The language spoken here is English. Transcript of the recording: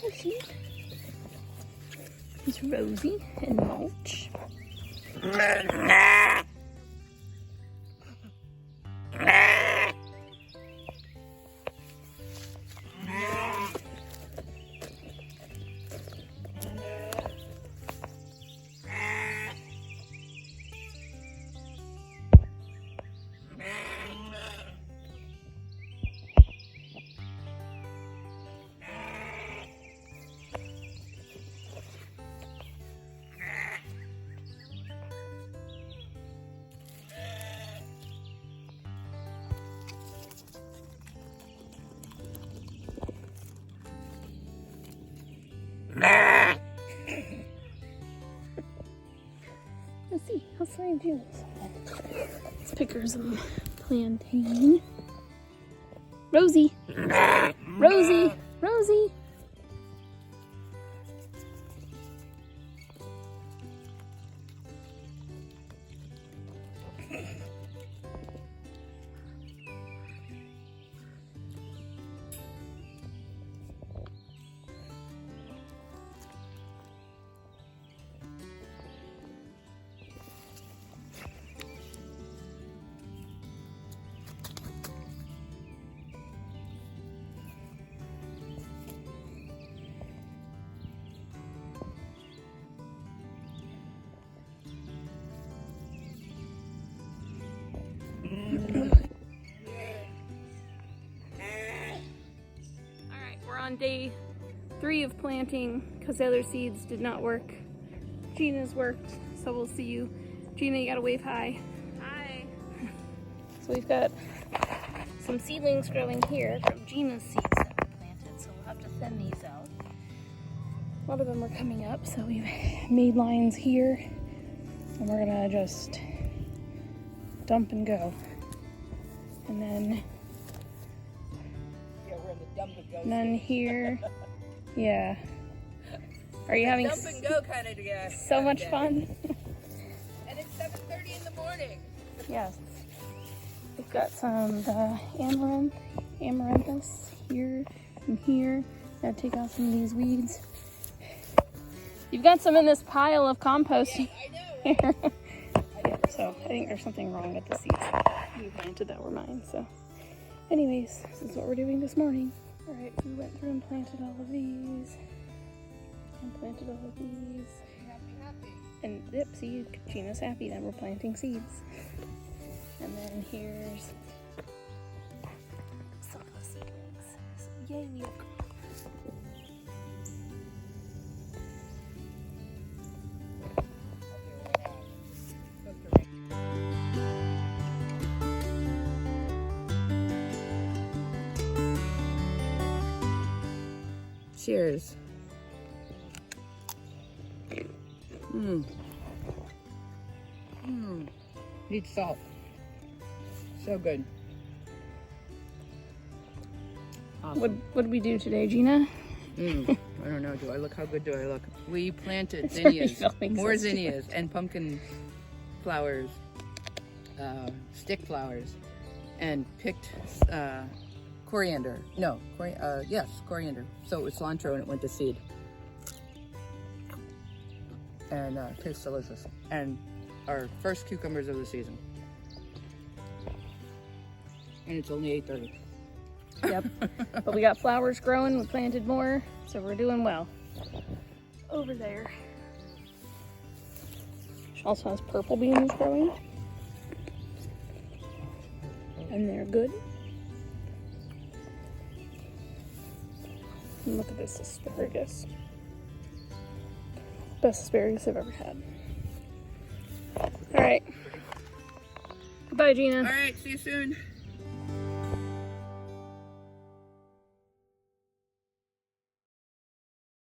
Rosie. Here's Rosie and Mulch. Let's see, how sorry do this? Let's pick her some plantain. Rosie! Rosie! Rosie! Alright, we're on day 3 of planting because the other seeds did not work. Gina's worked, so we'll see you. Gina, you gotta wave hi. Hi. So we've got some seedlings growing here from Gina's seeds that we planted, so we'll have to thin these out. A lot of them are coming up, so we've made lines here, and we're gonna just dump and go. And then, here, yeah. Are you having dump and go kind of so much fun? And it's 7:30 in the morning. Yes. We've got some amaranthus here and here. Gotta take out some of these weeds. You've got some in this pile of compost. Yeah, I know. Right? Yeah, so I think there's something wrong with the seeds we planted that were mine. So anyways, this is what we're doing this morning. All right, we went through and planted all of these. And planted all of these. Happy. And yep, see, Gina's happy that we're planting seeds. And then here's some of the seedlings. So yay, we have Cheers. Need salt. So good. Awesome. What did we do today, Gina? I don't know. How good do I look? We planted zinnias, more zinnias, and pumpkin flowers, stick flowers, and picked coriander. No, yes, coriander. So it was cilantro and it went to seed. And it tastes delicious. And our first cucumbers of the season. And it's only 8:30. Yep. But we got flowers growing, we planted more, so we're doing well. Over there. She also has purple beans growing. And they're good. And look at this asparagus. Best asparagus I've ever had. Alright. Goodbye, Gina. Alright, see you soon.